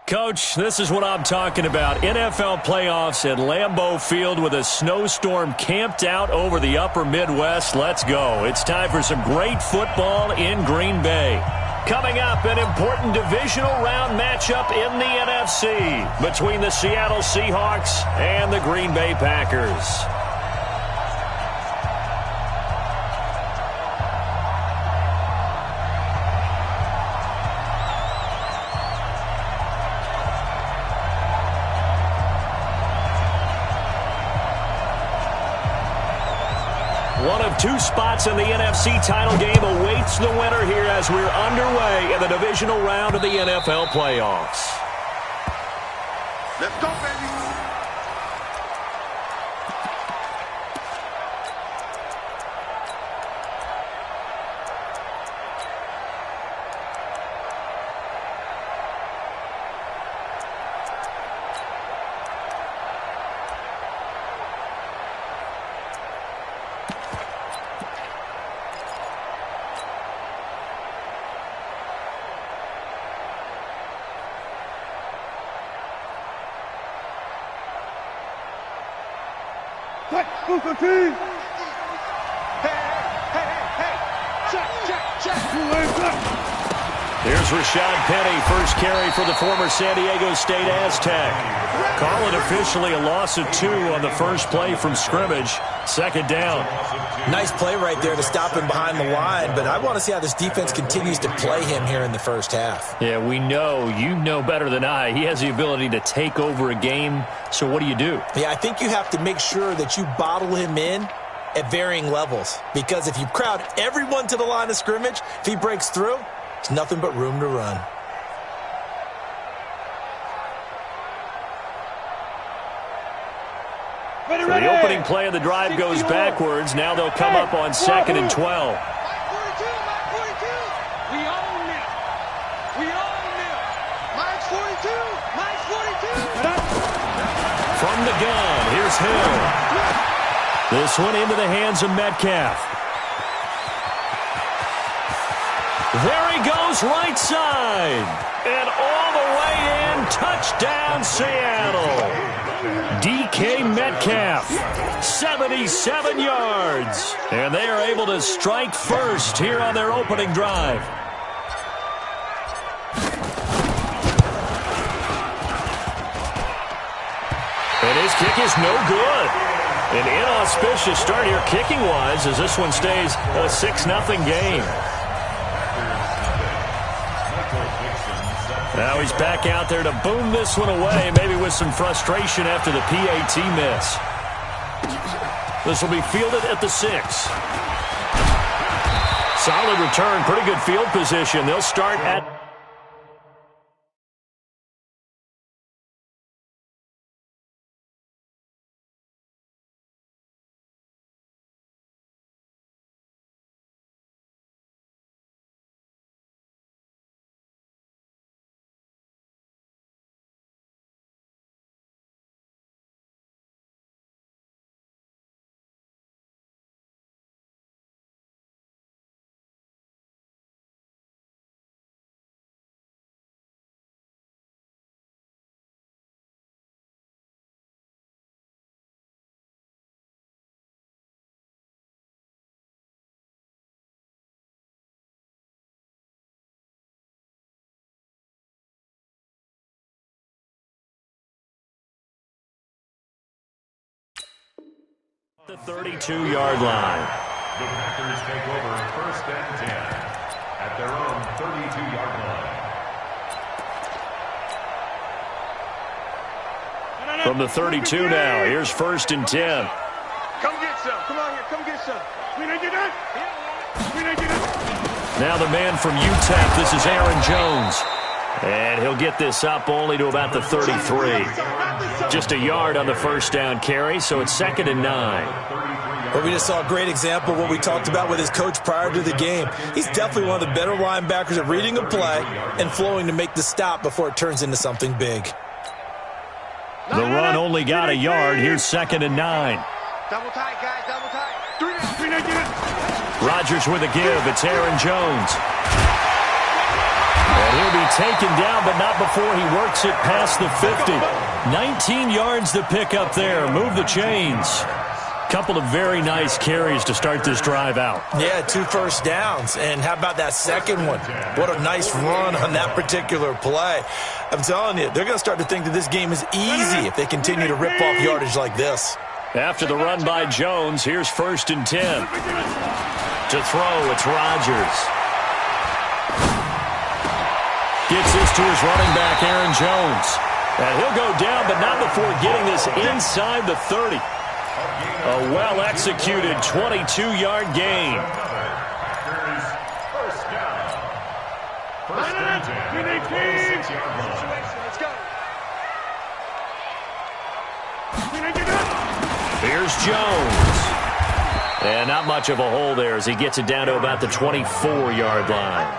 Coach, this is what I'm talking about. NFL playoffs at Lambeau Field with a snowstorm camped out over the upper Midwest. Let's go. It's time for some great football in Green Bay. Coming up, an important divisional round matchup in the NFC between the Seattle Seahawks and the Green Bay Packers. One of two spots in the NFC title game awaits the winner here as we're underway in the divisional round of the NFL playoffs. Let's go, baby. Hey, check. Here's Rashad Penny, first carry for the former San Diego State Aztec. Call it officially a loss of 2 on the first play from scrimmage. Second down. Nice play right there to stop him behind the line, but I want to see how this defense continues to play him here in the first half. Yeah, we know. You know better than I. He has the ability to take over a game, so what do you do? Yeah, I think you have to make sure that you bottle him in at varying levels, because if you crowd everyone to the line of scrimmage, if he breaks through, there's nothing but room to run. So the opening play of the drive goes backwards. Now they'll come up on 2nd and 12. We own it. Mike's 42. From the gun, here's Hill. This one into the hands of Metcalf. There he goes, right side. And all the way in, touchdown Seattle. DK Metcalf, 77 yards. And they are able to strike first here on their opening drive. And his kick is no good. An inauspicious start here kicking-wise as this one stays a 6-0 game. Now he's back out there to boom this one away, maybe with some frustration after the PAT miss. This will be fielded at the 6. Solid return, pretty good field position. They'll start at... the 32-yard line. The Packers take over 1st and 10 at their own 32-yard line. From the 32 now, here's 1st and 10. Come get some. Come on here. Come get some. Now the man from UTEP, this is Aaron Jones. And he'll get this up only to about the 33. Just a yard on the first down carry, so it's 2nd and 9. Well, we just saw a great example of what we talked about with his coach prior to the game. He's definitely one of the better linebackers at reading a play and flowing to make the stop before it turns into something big. The run only got a yard. Here's 2nd and 9. Double tight, guys. Double tight. 3 Rodgers with a give. It's Aaron Jones. And he'll be taken down, but not before he works it past the 50. 19 yards to pick up there. Move the chains. Couple of very nice carries to start this drive out. Yeah, 2 first downs. And how about that second one? What a nice run on that particular play. I'm telling you, they're going to start to think that this game is easy if they continue to rip off yardage like this. After the run by Jones, here's 1st and 10. To throw, it's Rodgers. Gets this to his running back, Aaron Jones. And he'll go down, but not before getting this inside the 30. A well-executed 22-yard gain. First down. First and 10. Let's go. Here's Jones. And not much of a hole there as he gets it down to about the 24-yard line.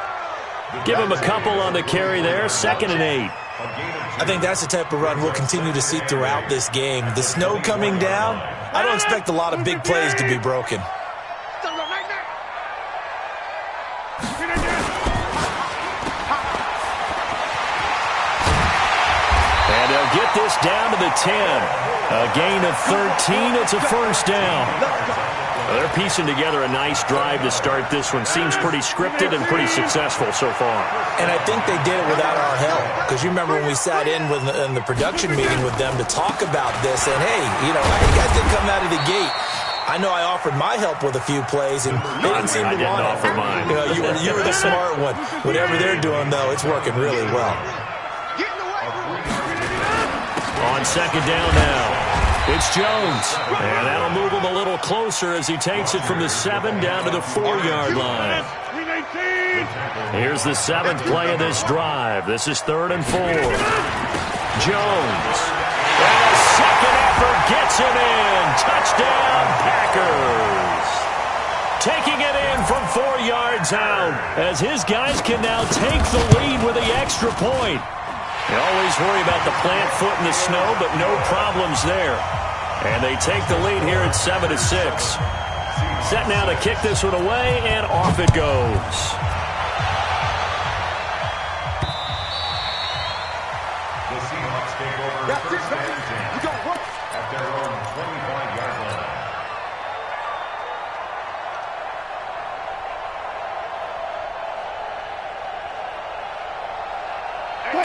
Give him a couple on the carry there. 2nd and 8. I think that's the type of run we'll continue to see throughout this game. The snow coming down, I don't expect a lot of big plays to be broken. And they'll get this down to the 10. A gain of 13. It's a first down. They're piecing together a nice drive to start this one. Seems pretty scripted and pretty successful so far. And I think they did it without our help. Because you remember when we sat in the production meeting with them to talk about this. And, hey, you guys didn't come out of the gate. I know I offered my help with a few plays, and they didn't seem to want it. I didn't offer mine. You were the smart one. Whatever they're doing, though, it's working really well. On 2nd down now. It's Jones, and that'll move him a little closer as he takes it from the 7 down to the 4-yard line. Here's the 7th play of this drive. This is 3rd and 4. Jones, and a second effort gets him in. Touchdown, Packers. Taking it in from 4 yards out as his guys can now take the lead with the extra point. You always worry about the plant foot in the snow, but no problems there. And they take the lead here at 7-6. Set now to kick this one away, and off it goes. The Seahawks take over 1st and 10 at their own 25-yard line.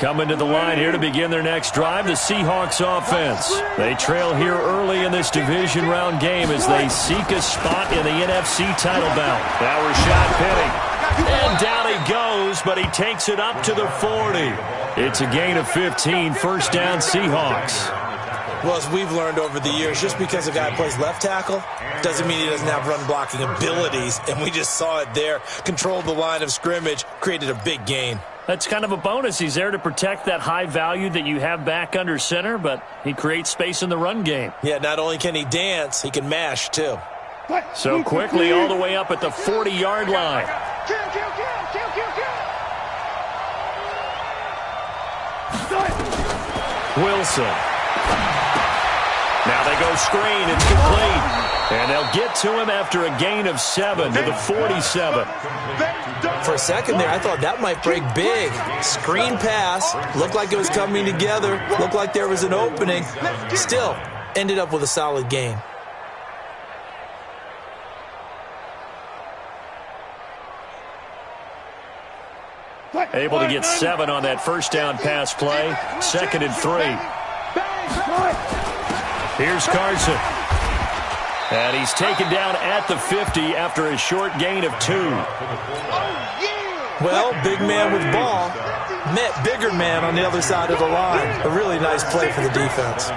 Coming to the line here to begin their next drive, the Seahawks offense. They trail here early in this division round game as they seek a spot in the NFC title bout. Now Rashad Penny. And down he goes, but he takes it up to the 40. It's a gain of 15, first down Seahawks. Well, as we've learned over the years, just because a guy plays left tackle doesn't mean he doesn't have run-blocking abilities, and we just saw it there. Controlled the line of scrimmage, created a big gain. That's kind of a bonus. He's there to protect that high value that you have back under center, but he creates space in the run game. Yeah, not only can he dance, he can mash, too. So quickly all the way up at the 40-yard line. Wilson. Now they go screen. It's complete. And they'll get to him after a gain of 7 to the 47. For a second there, I thought that might break big. Screen pass. Looked like it was coming together. Looked like there was an opening. Still, ended up with a solid gain. Able to get 7 on that first down pass play. 2nd and 3. Here's Carson. And he's taken down at the 50 after a short gain of 2. Well, big man with ball met bigger man on the other side of the line. A really nice play for the defense.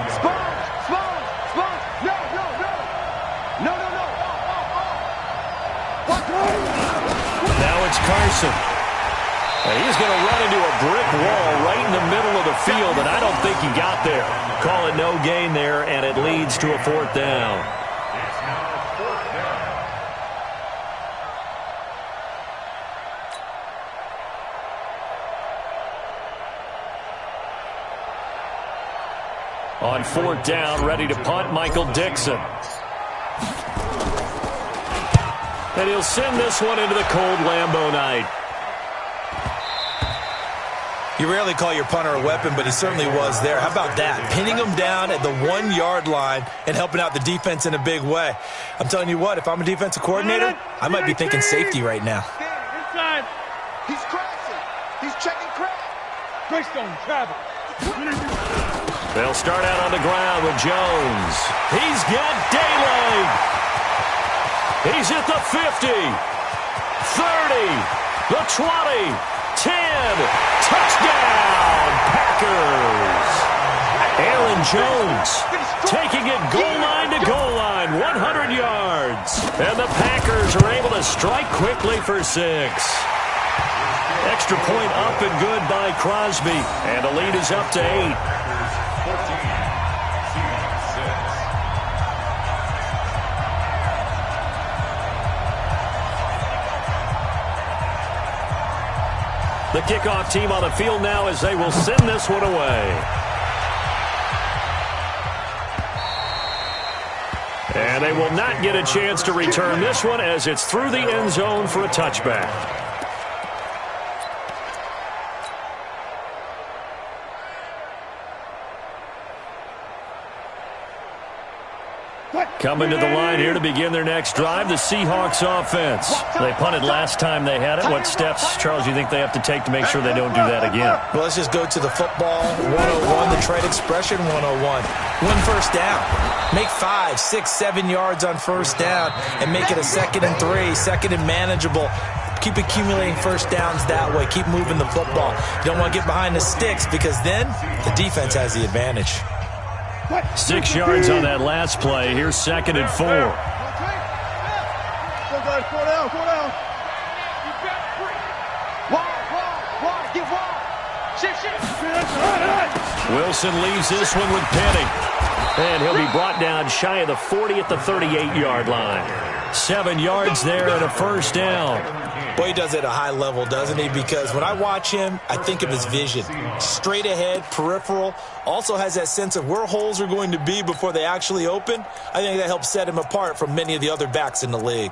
Now it's Carson. He's going to run into a brick wall right in the middle of the field, and I don't think he got there. Call it no gain there, and it leads to a 4th down. It's now 4th down. On 4th down, ready to punt, Michael Dixon. And he'll send this one into the cold Lambeau night. You rarely call your punter a weapon, but he certainly was there. How about that? Pinning him down at the 1-yard line and helping out the defense in a big way. I'm telling you what, if I'm a defensive coordinator, I might be thinking safety right now. Inside. He's crashing. He's checking crack. Greystone, travel. They'll start out on the ground with Jones. He's got daylight. He's at the 50, 30, the 20, 10. Touchdown, Packers. Aaron Jones taking it goal line to goal line, 100 yards. And the Packers are able to strike quickly for 6. Extra point up and good by Crosby. And the lead is up to 8. 14, Seahawks 6. The kickoff team on the field now as they will send this one away. And they will not get a chance to return this one as it's through the end zone for a touchback. Coming to the line here to begin their next drive, the Seahawks offense. They punted last time they had it. What steps, Charles, do you think they have to take to make sure they don't do that again? Well, let's just go to the football 101, the trade expression 101. Win first down. Make 5, 6, 7 yards on first down and make it a 2nd and 3, 2nd and manageable. Keep accumulating first downs that way. Keep moving the football. You don't want to get behind the sticks because then the defense has the advantage. 6 yards on that last play. Here's 2nd and 4. Go, guys. 4 down, 4 down. Wide, get wide. Shift. Wilson leaves this one with Penny. And he'll be brought down shy of the 40 at the 38-yard line. 7 yards there and a first down. Boy, he does it at a high level, doesn't he? Because when I watch him, I think of his vision. Straight ahead, peripheral. Also has that sense of where holes are going to be before they actually open. I think that helps set him apart from many of the other backs in the league.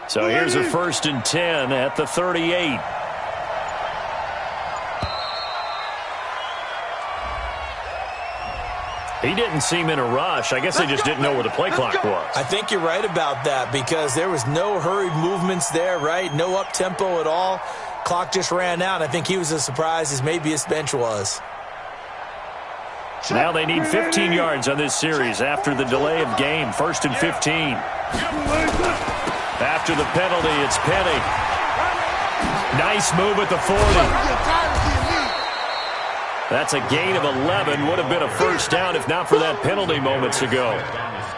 So here's a 1st and 10 at the 38. He didn't seem in a rush. I guess they just didn't know where the play clock was. I think you're right about that because there was no hurried movements there, right? No up-tempo at all. Clock just ran out. I think he was as surprised as maybe his bench was. Now they need 15 yards on this series after the delay of game. 1st and 15. After the penalty, it's Penny. Nice move at the 40. That's a gain of 11. Would have been a first down if not for that penalty moments ago.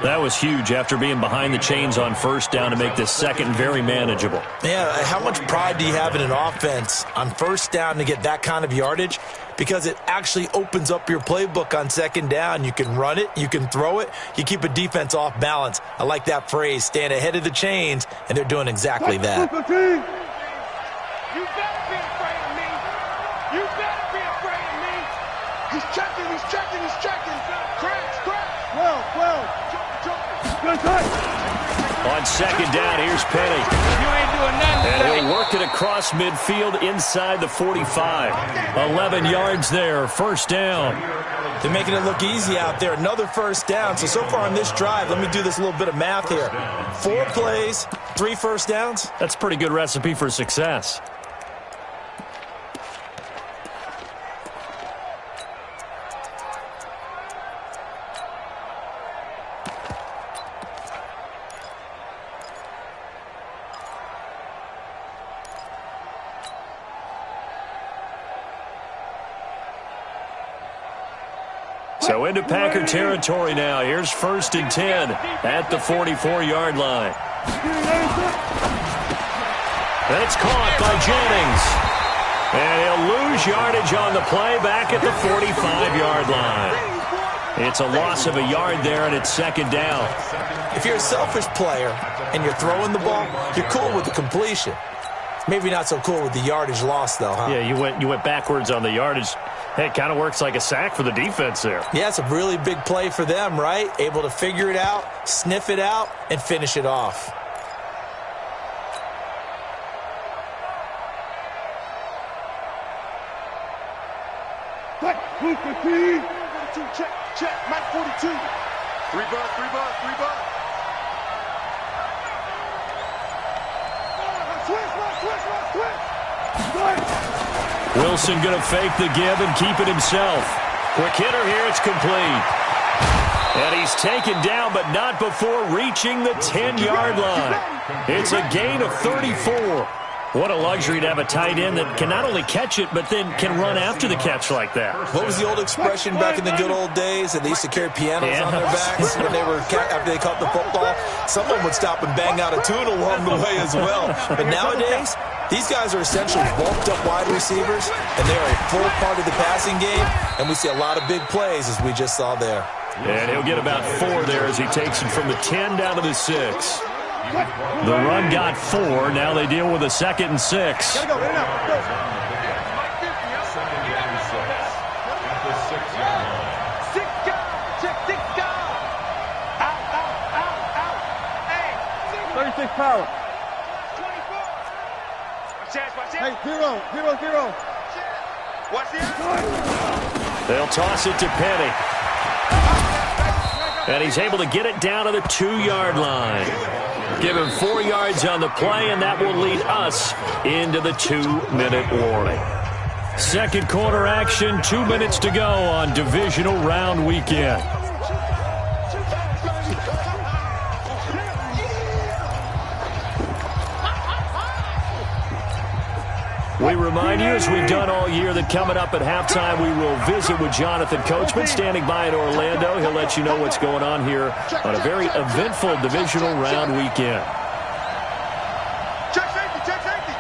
That was huge after being behind the chains on first down to make this second very manageable. Yeah, how much pride do you have in an offense on first down to get that kind of yardage? Because it actually opens up your playbook on second down. You can run it, you can throw it, you keep a defense off balance. I like that phrase, stand ahead of the chains, and they're doing exactly that. You better be afraid of me. You better be afraid of me. He's checking. Cracks. Good tight. On second down, here's Penny. You ain't doing nothing. And he'll work it across midfield inside the 45. 11 yards there, first down. They're making it look easy out there. Another first down. So far on this drive, let me do this little bit of math here. 4 plays, 3 first downs. That's a pretty good recipe for success. So into Packer territory now. Here's 1st and 10 at the 44-yard line. That's caught by Jennings. And he'll lose yardage on the play back at the 45-yard line. It's a loss of a yard there, and it's second down. If you're a selfish player and you're throwing the ball, you're cool with the completion. Maybe not so cool with the yardage loss, though, huh? Yeah, you went backwards on the yardage. Hey, it kind of works like a sack for the defense there. Yeah, it's a really big play for them, right? Able to figure it out, sniff it out, and finish it off. Check, check, Mike 42. 3 bucks, 3 bucks, 3 bucks. Switch. Wilson going to fake the give and keep it himself. Quick hitter here, it's complete. And he's taken down, but not before reaching the 10-yard line. It's a gain of 34. What a luxury to have a tight end that can not only catch it, but then can run after the catch like that. What was the old expression back in the good old days? That they used to carry pianos on their backs when they were after they caught the football. Someone would stop and bang out a tune along the way as well. But nowadays, these guys are essentially bulked up wide receivers, and they are a full part of the passing game. And we see a lot of big plays, as we just saw there. And he'll get about 4 there as he takes it from the 10 down to the 6. The run got 4. Now they deal with a 2nd and 6. Gotta go, in and out. Go. Second down and 6. At the 6-yard line. 6 guys. Check 6 guys. Out. Hey. 36 power. 24. Hey, 0. Watch this. They'll toss it to Penny. And he's able to get it down to the 2-yard line. Give him 4 yards on the play, and that will lead us into the 2-minute warning. Second quarter action, 2 minutes to go on divisional round weekend. We remind you, as we've done all year, that coming up at halftime, we will visit with Jonathan Coachman, standing by in Orlando. He'll let you know what's going on here on a very eventful divisional round weekend. Check safety.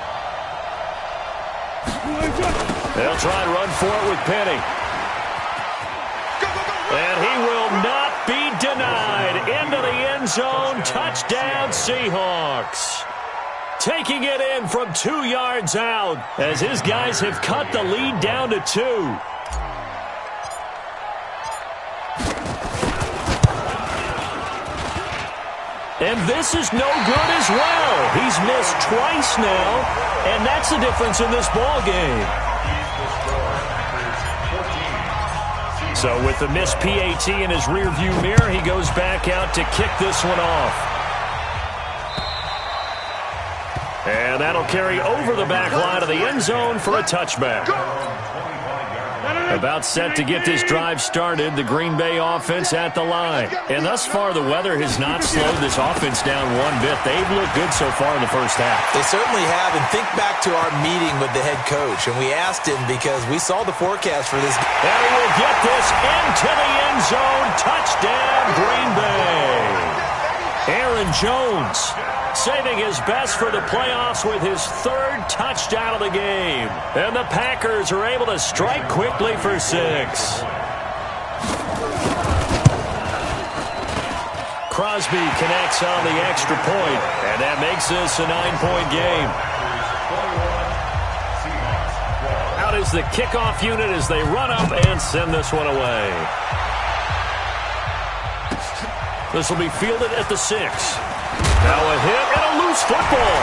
They'll try and run for it with Penny. And he will not be denied. Into the end zone. Touchdown, Seahawks. Taking it in from 2 yards out as his guys have cut the lead down to 2. And this is no good as well. He's missed twice now, and that's the difference in this ball game. So with the missed PAT in his rearview mirror, he goes back out to kick this one off. And that'll carry over the back line of the end zone for a touchback. About set to get this drive started, the Green Bay offense at the line. And thus far, the weather has not slowed this offense down one bit. They've looked good so far in the first half. They certainly have. And think back to our meeting with the head coach. And we asked him because we saw the forecast for this. And he will get this into the end zone. Touchdown, Green Bay. Aaron Jones saving his best for the playoffs with his 3rd touchdown of the game. And the Packers are able to strike quickly for 6. Crosby connects on the extra point, and that makes this a 9-point game. Out is the kickoff unit as they run up and send this one away. This will be fielded at the 6. Now a hit and a loose football.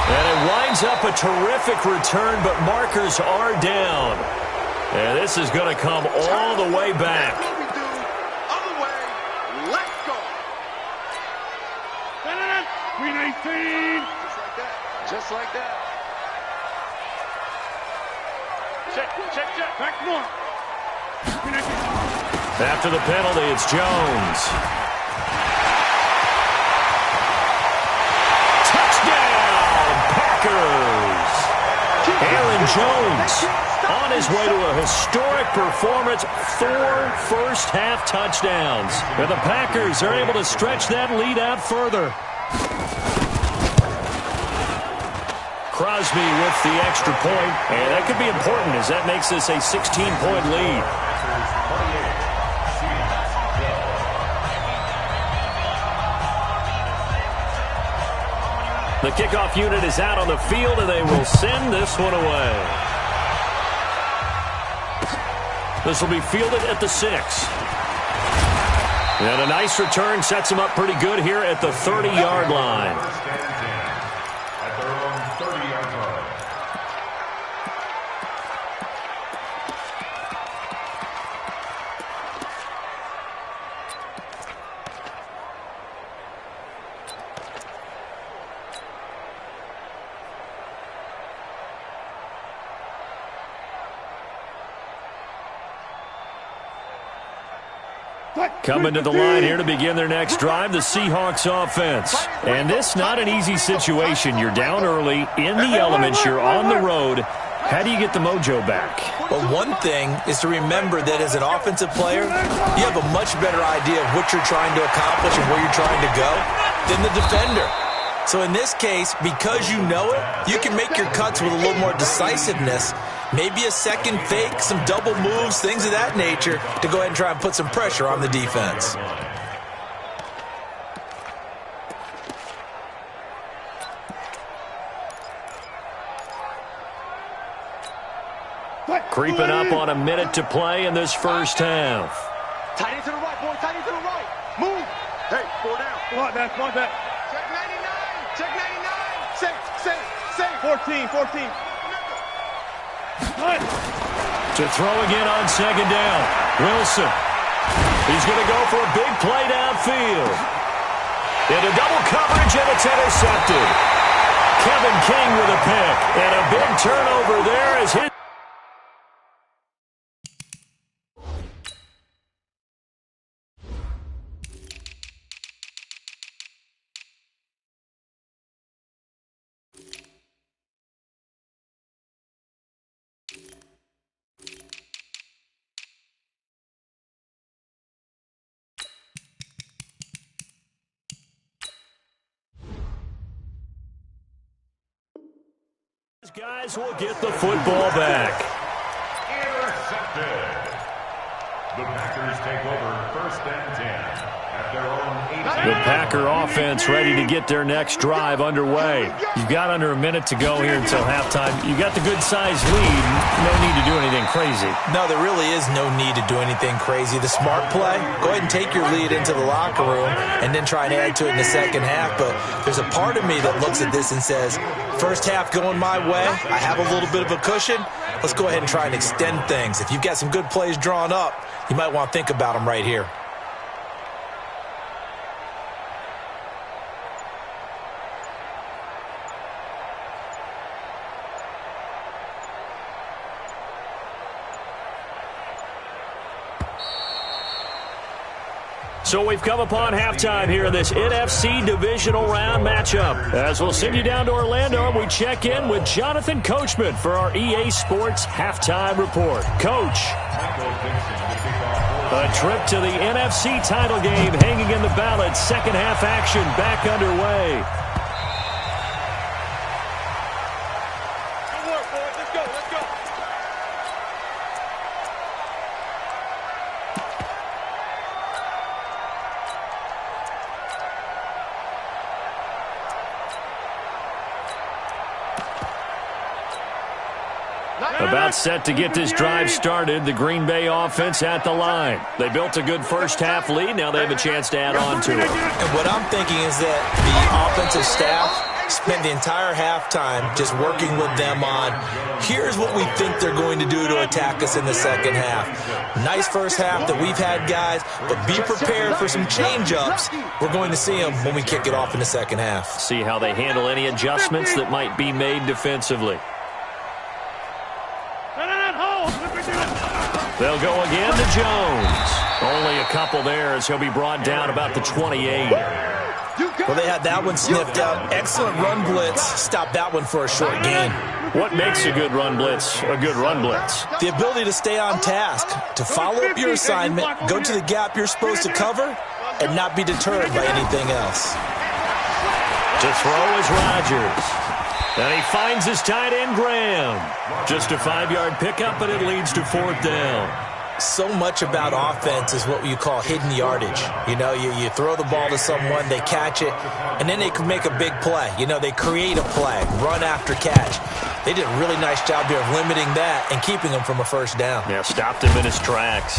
And it winds up a terrific return, but markers are down. And this is going to come all the way back. Other way. Let's go. Green 18. Just like that. Check. Back one. After the penalty, it's Jones. Aaron Jones on his way to a historic performance, 4 first-half touchdowns. And the Packers are able to stretch that lead out further. Crosby with the extra point, and that could be important as that makes this a 16-point lead. The kickoff unit is out on the field, and they will send this one away. This will be fielded at the 6. And a nice return sets them up pretty good here at the 30-yard line. At their own 30-yard line. Coming to the line here to begin their next drive, the Seahawks offense. And this not an easy situation. You're down early, in the elements, you're on the road. How do you get the mojo back? Well, one thing is to remember that as an offensive player, you have a much better idea of what you're trying to accomplish and where you're trying to go than the defender. So in this case, because you know it, you can make your cuts with a little more decisiveness. Maybe a second fake, some double moves, things of that nature to go ahead and try and put some pressure on the defense. Creeping up on a minute to play in this first half. Tight end to the right, boy. Tight end to the right. Move. Hey, 4 down. Come on, back. Come on, back. Check 99. Check 99. Safe. 14. To throw again on second down. Wilson. He's going to go for a big play downfield. Into double coverage, and it's intercepted. Kevin King with a pick. And a big turnover there as his... Guys will get the football back. Intercepted. The Packers take over 1st and 10 at their own 8. The Packer offense ready to get their next drive underway. You've got under a minute to go here until halftime. You got the good-sized lead. No need to do anything crazy. No, there really is no need to do anything crazy. The smart play, go ahead and take your lead into the locker room and then try and add to it in the second half. But there's a part of me that looks at this and says, first half going my way, I have a little bit of a cushion. Let's go ahead and try and extend things. If you've got some good plays drawn up, you might want to think about them right here. So we've come upon halftime here in this NFC divisional round matchup. As we'll send you down to Orlando, we check in with Jonathan Coachman for our EA Sports halftime report. Coach, a trip to the NFC title game hanging in the balance. Second half action back underway. Good work, boys. Let's go. About set to get this drive started, the Green Bay offense at the line. They built a good first half lead. Now they have a chance to add on to it. And what I'm thinking is that the offensive staff spent the entire halftime just working with them on, here's what we think they're going to do to attack us in the second half. Nice first half that we've had, guys, but be prepared for some change-ups. We're going to see them when we kick it off in the second half. See how they handle any adjustments that might be made defensively. They'll go again to Jones. Only a couple there as he'll be brought down about the 28. Well, they had that one sniffed out. Excellent run blitz. Stop that one for a short gain. What makes a good run blitz a good run blitz? The ability to stay on task, to follow up your assignment, go to the gap you're supposed to cover, and not be deterred by anything else. To throw is Rodgers. And he finds his tight end, Graham. Just a 5-yard pickup, but it leads to 4th down. So much about offense is what you call hidden yardage. You know, you throw the ball to someone, they catch it, and then they can make a big play. You know, they create a play, run after catch. They did a really nice job here of limiting that and keeping him from a first down. Yeah, stopped him in his tracks.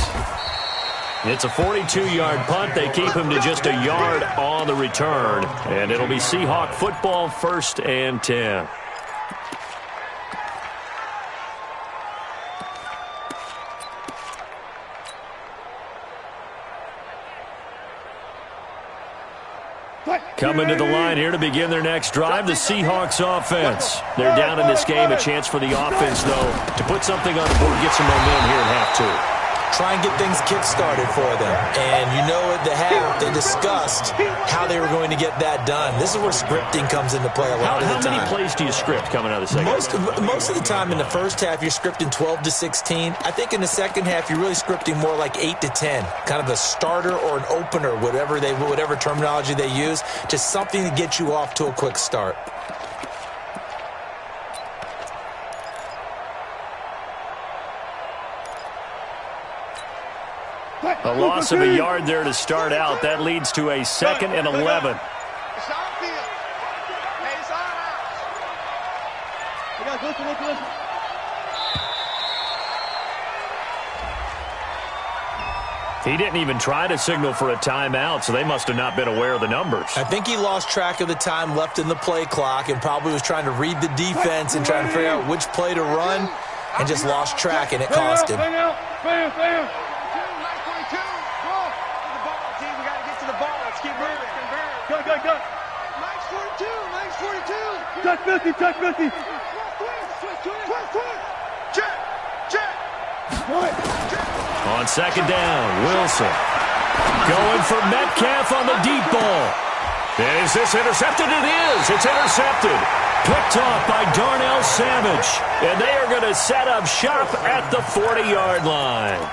It's a 42-yard punt. They keep him to just a yard on the return, and it'll be Seahawk football, 1st and 10. Coming to the line here to begin their next drive, the Seahawks offense. They're down in this game. A chance for the offense, though, to put something on the board, get some momentum here at half 2. Try and get things kick-started for them. And you know at the half, they discussed how they were going to get that done. This is where scripting comes into play a lot of the time. How many plays do you script coming out of the second? Most of the time in the first half, you're scripting 12 to 16. I think in the second half, you're really scripting more like 8 to 10. Kind of a starter or an opener, whatever terminology they use. Just something to get you off to a quick start. A loss of a yard there to start out. That leads to a 2nd and 11. It's on field. Hey, it's on out. He didn't even try to signal for a timeout, so they must have not been aware of the numbers. I think he lost track of the time left in the play clock and probably was trying to read the defense and trying to figure out which play to run and just lost track, and it cost him. Touch 50, touch 50. On 2nd down, Wilson going for Metcalf on the deep ball. And is this intercepted? It is. It's intercepted. Picked off by Darnell Savage. And they are going to set up shop at the 40-yard line.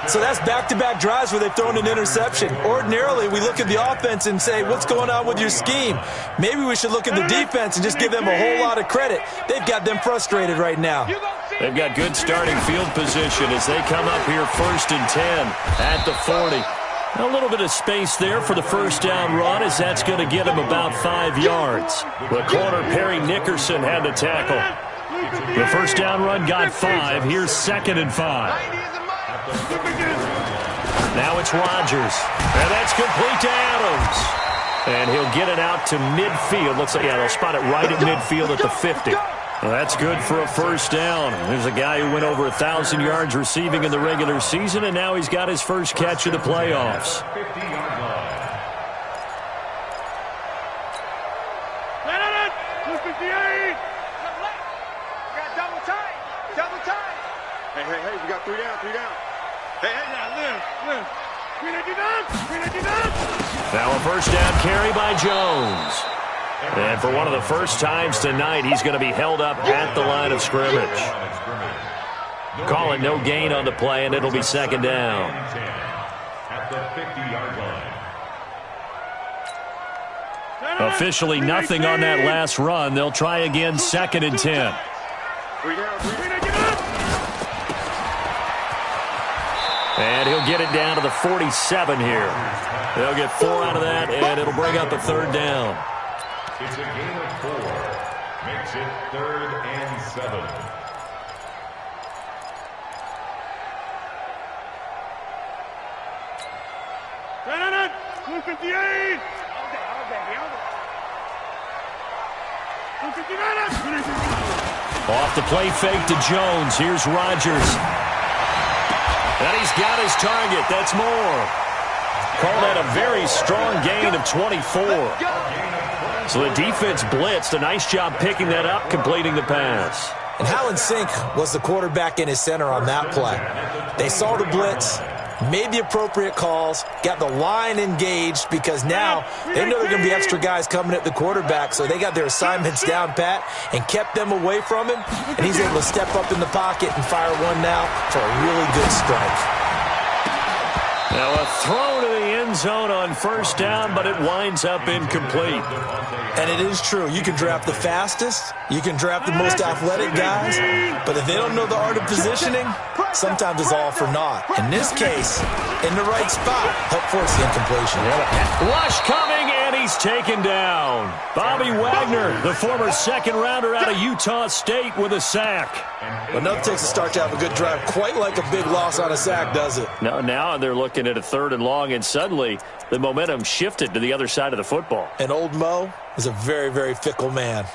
So that's back-to-back drives where they've thrown an interception. Ordinarily, we look at the offense and say, what's going on with your scheme? Maybe we should look at the defense and just give them a whole lot of credit. They've got them frustrated right now. They've got good starting field position as they come up here 1st and 10 at the 40. A little bit of space there for the first down run as that's going to get him about 5 yards. The corner, Perry Nickerson, had to tackle. The first down run got 5. Here's 2nd and 5. Now it's Rodgers. And that's complete to Adams. And he'll get it out to midfield. Looks like, yeah, they'll spot it right at midfield at the 50. Well, that's good for a first down. There's a guy who went over 1,000 yards receiving in the regular season, and now he's got his first catch of the playoffs. 50-yard line. Hey, we got 3 down. Hey, live. Now a first down carry by Jones. And for one of the first times tonight, he's going to be held up at the line of scrimmage. Call it no gain on the play, and it'll be 2nd down. At the 50-yard line. Officially nothing on that last run. They'll try again, 2nd and 10. 3 down. And he'll get it down to the 47 here. They'll get 4 out of that, and it'll bring up a 3rd down. It's a gain of 4. Makes it 3rd and 7. Off the play fake to Jones. Here's Rodgers. And he's got his target. That's more. Call that a very strong gain of 24. So the defense blitzed. A nice job picking that up, completing the pass. And how in sync was the quarterback in his center on that play? They saw the blitz, made the appropriate calls, got the line engaged because now they know there are going to be extra guys coming at the quarterback, so they got their assignments down pat and kept them away from him, and he's able to step up in the pocket and fire one now for a really good strike. Now a throw to the end end zone on first down, but it winds up incomplete. And it is true. You can draft the fastest. You can draft the most athletic guys. But if they don't know the art of positioning, sometimes it's all for naught. In this case, in the right spot, help force the incompletion. Rush coming, and he's taken down. Bobby Wagner, the former second-rounder out of Utah State, with a sack. But nothing takes a start to have a good drive quite like a big loss on a sack, does it? Now they're looking at a 3rd and long, and suddenly the momentum shifted to the other side of the football. And old Mo is a very, very fickle man.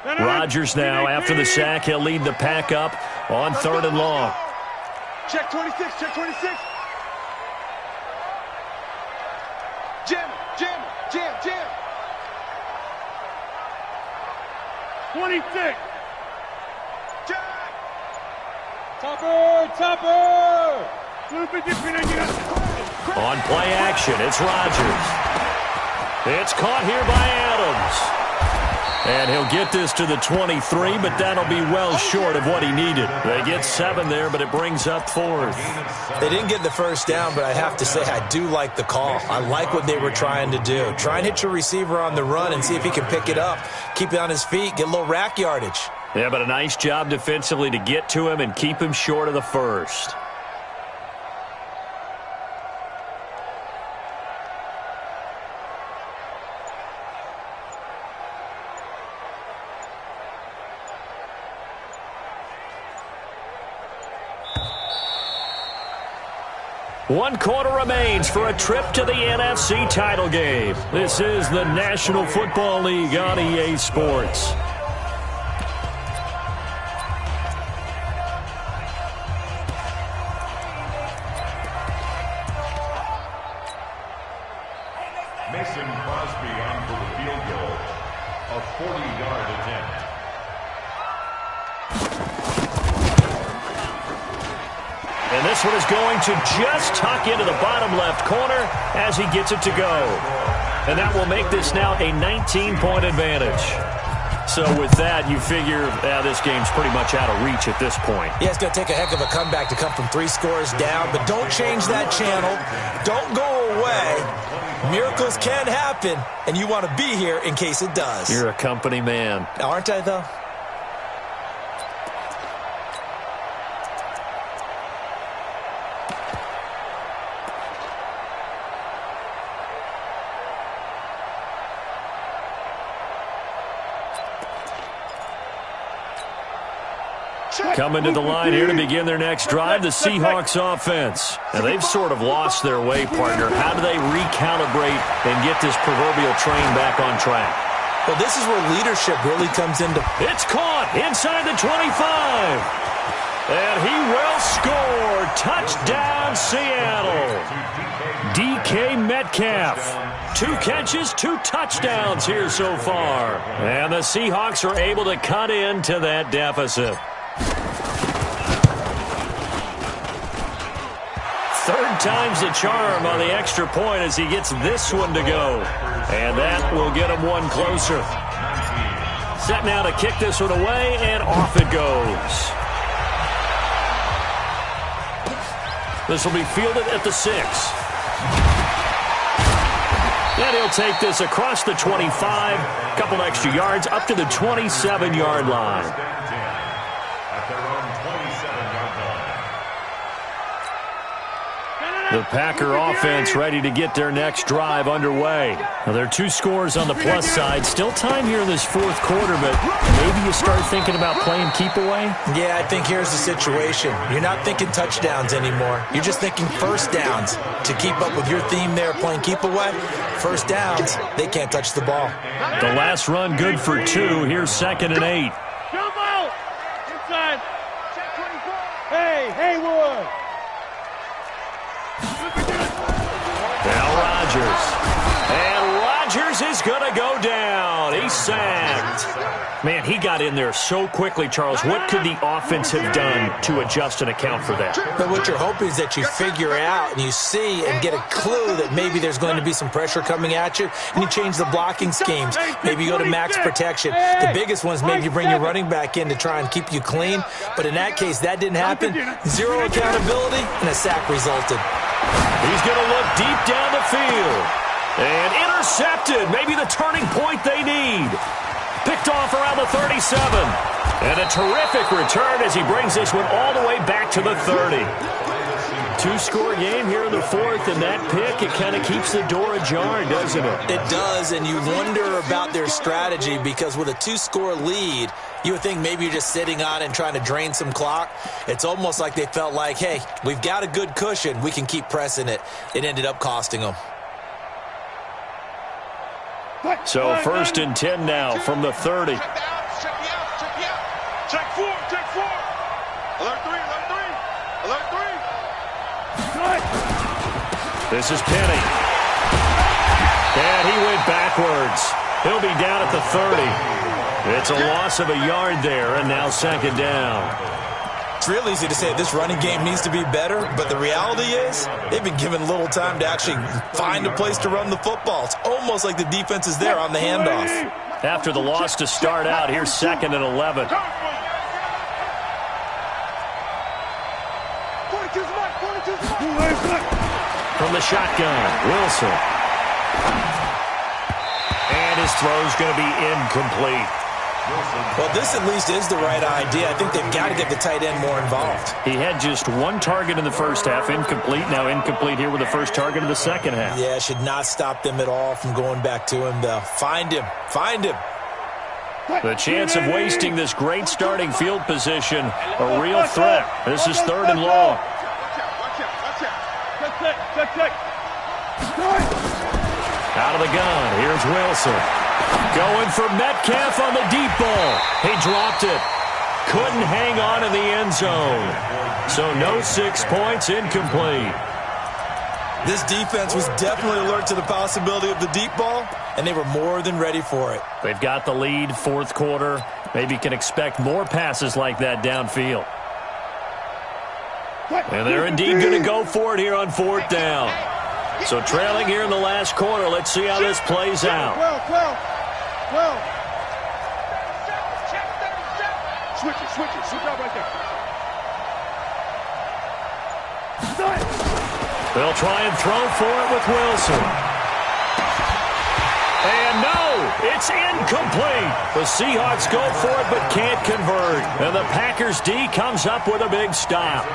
Rodgers now, after the sack, he'll lead the pack up on 3rd and long. Check 26, check 26. Jam, jam, jam, jam. 26. Check. Topper. On play action, it's Rodgers. It's caught here by Adams. And he'll get this to the 23, but that'll be well short of what he needed. They get 7 there, but it brings up 4th. They didn't get the first down, but I have to say I do like the call. I like what they were trying to do. Try and hit your receiver on the run and see if he can pick it up, keep it on his feet, get a little rack yardage. Yeah, but a nice job defensively to get to him and keep him short of the first. One quarter remains for a trip to the NFC title game. This is the National Football League on EA Sports. Mason Crosby on for the field goal. A 40-yard attempt. And this one is going to just tuck into the bottom left corner as he gets it to go. And that will make this now a 19-point advantage. So with that, you figure this game's pretty much out of reach at this point. Yeah, it's going to take a heck of a comeback to come from 3 scores down, but don't change that channel. Don't go away. Miracles can happen, and you want to be here in case it does. You're a company man. Aren't I, though? Coming to the line here to begin their next drive, the Seahawks offense. Now, they've sort of lost their way, partner. How do they recalibrate and get this proverbial train back on track? Well, this is where leadership really comes into... It's caught inside the 25. And he will score. Touchdown, Seattle. DK Metcalf. 2 catches, 2 touchdowns here so far. And the Seahawks are able to cut into that deficit. 3rd time's the charm on the extra point as he gets this one to go. And that will get him one closer. Set now to kick this one away, and off it goes. This will be fielded at the 6. And he'll take this across the 25, a couple extra yards, up to the 27-yard line. The Packer offense ready to get their next drive underway. Now, there are 2 scores on the plus side. Still time here in this 4th quarter, but maybe you start thinking about playing keep away? Yeah, I think here's the situation. You're not thinking touchdowns anymore. You're just thinking first downs. To keep up with your theme there, playing keep away, first downs, they can't touch the ball. The last run good for 2. Here's 2nd and 8. Jump out. Inside. Hey, Haywood. Now Rodgers. And Rodgers is going to go down. He's sacked. Man, he got in there so quickly, Charles. What could the offense have done to adjust and account for that? But what you're hoping is that you figure out and you see and get a clue that maybe there's going to be some pressure coming at you, and you change the blocking schemes. Maybe you go to max protection. The biggest one is maybe you bring your running back in to try and keep you clean. But in that case, that didn't happen. Zero accountability, and a sack resulted. He's going to look deep down the field. And intercepted. Maybe the turning point they need. Picked off around the 37. And a terrific return as he brings this one all the way back to the 30. Two-score game here in the fourth, and that pick, it kind of keeps the door ajar, doesn't it? It does, and you wonder about their strategy because with a two-score lead, you would think maybe you're just sitting on and trying to drain some clock. It's almost like they felt like, hey, we've got a good cushion. We can keep pressing it. It ended up costing them. So 1st and 10 now from the 30. Check four. Alert three. This is Penny. And he went backwards. He'll be down at the 30. It's a loss of a yard there, and now 2nd down. It's real easy to say this running game needs to be better, but the reality is they've been given little time to actually find a place to run the football. It's almost like the defense is there on the handoff. After the loss to start out, here's 2nd and 11. From the shotgun, Wilson. And his throw's going to be incomplete. Well, this at least is the right idea. I think they've got to get the tight end more involved. He had just one target in the first half, incomplete. Now incomplete here with the first target of the second half. Yeah, should not stop them at all from going back to him, though. Find him. The chance of wasting this great starting field position, a real threat. This is 3rd and long. Out of the gun, here's Wilson. Going for Metcalf on the deep ball. He dropped it. Couldn't hang on in the end zone. So no 6 points, incomplete. This defense was definitely alert to the possibility of the deep ball, and they were more than ready for it. They've got the lead, 4th quarter. Maybe can expect more passes like that downfield. And they're indeed going to go for it here on 4th down. So trailing here in the last quarter. Let's see how this plays out. Switch out right there. They'll try and throw for it with Wilson. And no, it's incomplete. The Seahawks go for it but can't convert. And the Packers D comes up with a big stop.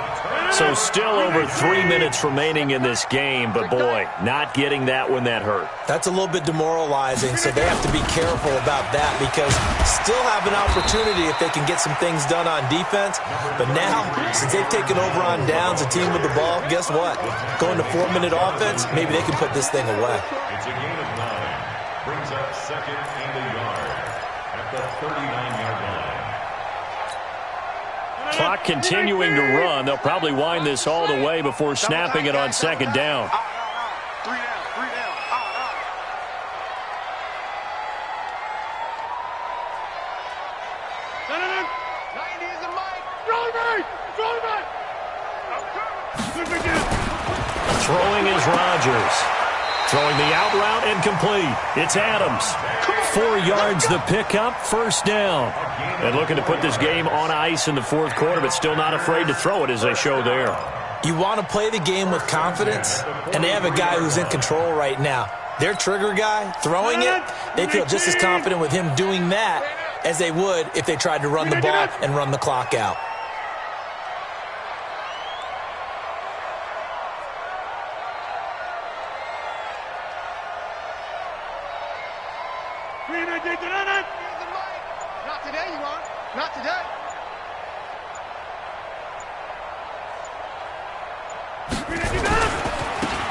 So still over 3 minutes remaining in this game, but boy, not getting that one that hurt. That's a little bit demoralizing, so they have to be careful about that because still have an opportunity if they can get some things done on defense. But now, since they've taken over on downs, a team with the ball, guess what? Going to 4-minute offense, maybe they can put this thing away. It's a gain of 9. Brings up 2nd and a yard at the 39-yard line. Clock continuing to run. They'll probably wind this all the way before snapping it on 2nd down. Three down. Throwing is Rodgers. Throwing the out route incomplete. It's Adams. 4 yards the pickup, 1st down. And looking to put this game on ice in the 4th quarter, but still not afraid to throw it as they show there. You want to play the game with confidence, and they have a guy who's in control right now. Their trigger guy, throwing it, they feel just as confident with him doing that as they would if they tried to run the ball and run the clock out. Not today, you won't. Not today.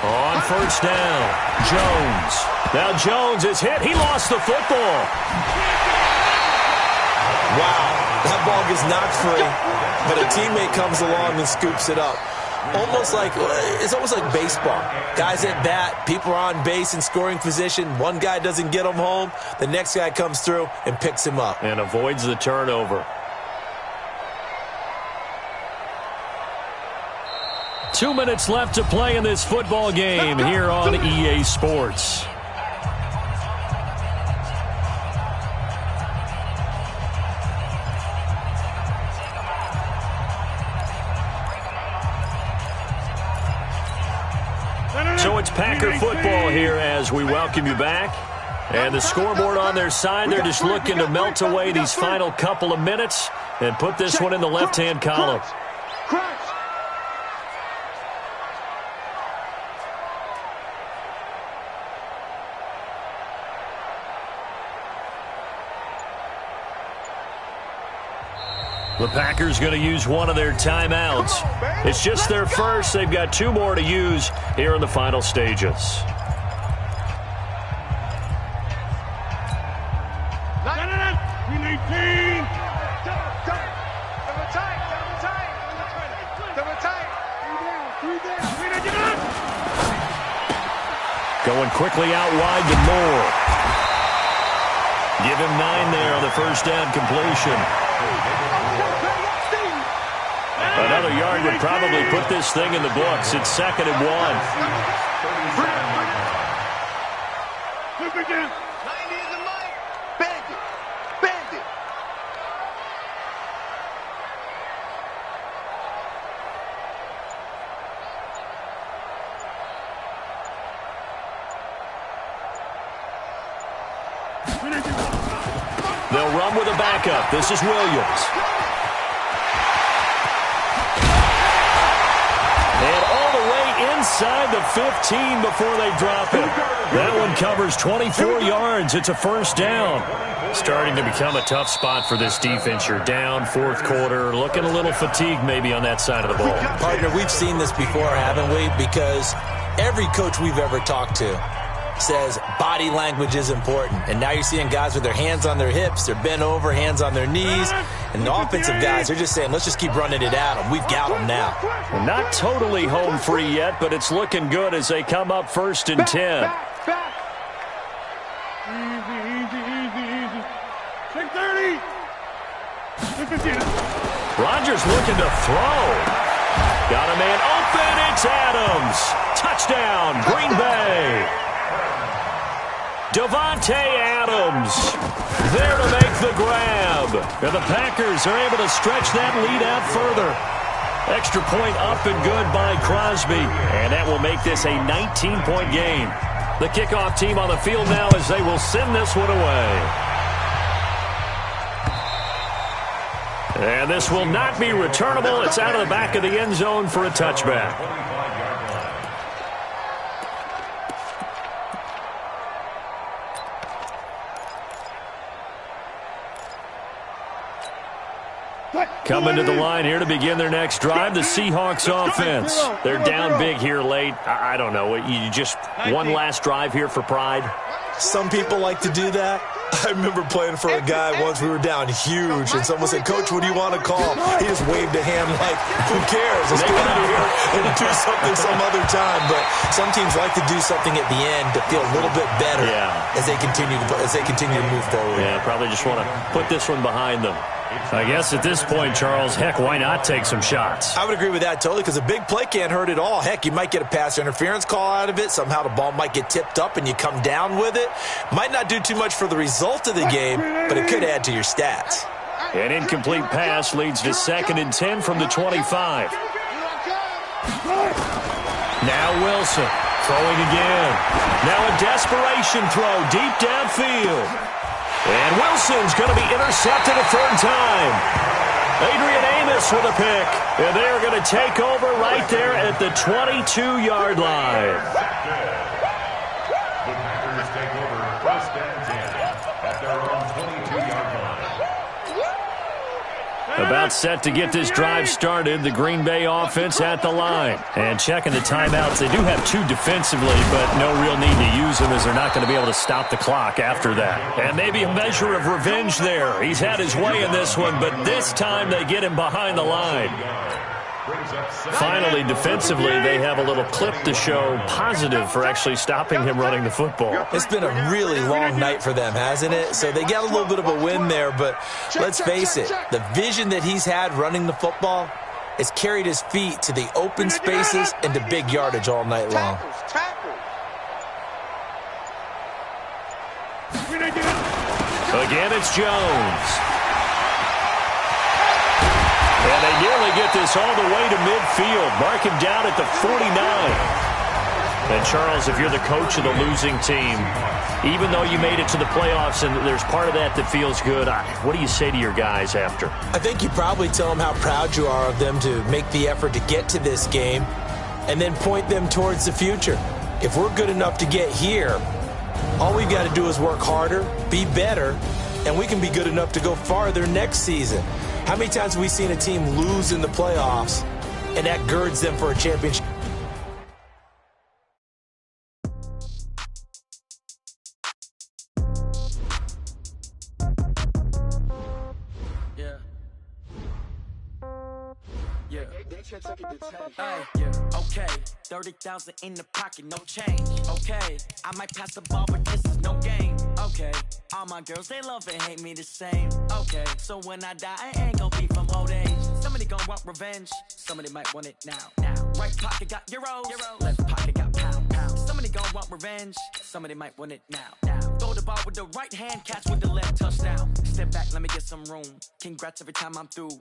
On 1st down, Jones. Now Jones is hit. He lost the football. Wow, that ball gets knocked free, but a teammate comes along and scoops it up. almost like baseball. Guys at bat, people are on base in scoring position. One guy doesn't get them home. The next guy comes through and picks him up. And avoids the turnover. 2 minutes left to play in this football game here on EA Sports. So it's Packer football here as we welcome you back. And the scoreboard on their side, they're just looking to melt away these final couple of minutes and put this one in the left-hand column. The Packers going to use one of their timeouts. It's just their first. They've got 2 more to use here in the final stages. Going quickly out wide to Moore. Give him 9 there on the first down completion. Another yard would probably put this thing in the books. It's 2nd and 1. They'll run with a backup. This is Williams. And all the way inside the 15 before they drop it. That one covers 24 yards. It's a first down. Starting to become a tough spot for this defense. You're down 4th quarter, looking a little fatigued maybe on that side of the ball. Partner, we've seen this before, haven't we? Because every coach we've ever talked to says body language is important. And now you're seeing guys with their hands on their hips, they're bent over, hands on their knees. And the offensive guys, they're just saying, let's just keep running it at them. We've got them now. Well, not totally home free yet, but it's looking good as they come up 1st and 10. Easy. 6:30. Rodgers looking to throw. Got a man open. It's Adams. Touchdown, Green Bay. Davante Adams there to make the grab. And the Packers are able to stretch that lead out further. Extra point up and good by Crosby. And that will make this a 19-point game. The kickoff team on the field now as they will send this one away. And this will not be returnable. It's out of the back of the end zone for a touchback. Coming to the line here to begin their next drive, the Seahawks offense. They're down big here late. I don't know. You just one last drive here for pride? Some people like to do that. I remember playing for a guy once. We were down huge, and someone said, "Coach, what do you want to call?" He just waved a hand like, who cares? Let's get out of here and do something some other time. But some teams like to do something at the end to feel a little bit better as they continue to move forward. Yeah, probably just want to put this one behind them. I guess at this point, Charles, heck, why not take some shots? I would agree with that totally, because a big play can't hurt at all. Heck, you might get a pass interference call out of it. Somehow the ball might get tipped up and you come down with it. Might not do too much for the result of the game, but it could add to your stats. An incomplete pass leads to 2nd and 10 from the 25. Now Wilson throwing again. Now a desperation throw deep downfield. And Wilson's going to be intercepted a 3rd time. Adrian Amos with a pick. And they're going to take over right there at the 22-yard line. The Packers take over 1st and 10 at their own 22-yard line. About set to get this drive started, the Green Bay offense at the line. And checking the timeouts, they do have 2 defensively, but no real need to use them as they're not going to be able to stop the clock after that. And maybe a measure of revenge there. He's had his way in this one, but this time they get him behind the line. brings up Finally, defensively, they have a little clip to show positive for actually stopping him running the football. It's been a really long night for them, hasn't it? So they got a little bit of a win there, but let's face it, the vision that he's had running the football has carried his feet to the open spaces and to big yardage all night long. Again, it's Jones. And they nearly get this all the way to midfield. Mark him down at the 49. And, Charles, if you're the coach of the losing team, even though you made it to the playoffs and there's part of that that feels good, what do you say to your guys after? I think you probably tell them how proud you are of them to make the effort to get to this game and then point them towards the future. If we're good enough to get here, all we've got to do is work harder, be better, and we can be good enough to go farther next season. How many times have we seen a team lose in the playoffs, and that girds them for a championship? Okay, 30,000 in the pocket, no change. Okay, I might pass the ball, but this is no game. Okay, all my girls, they love and hate me the same. Okay, so when I die, I ain't gon' be from old age. Somebody gon' want revenge, somebody might want it now. Right pocket got euros, left pocket got pounds. Somebody gon' want revenge, somebody might want it now. Throw the ball with the right hand, catch with the left, touchdown. Step back, let me get some room. Congrats every time I'm through.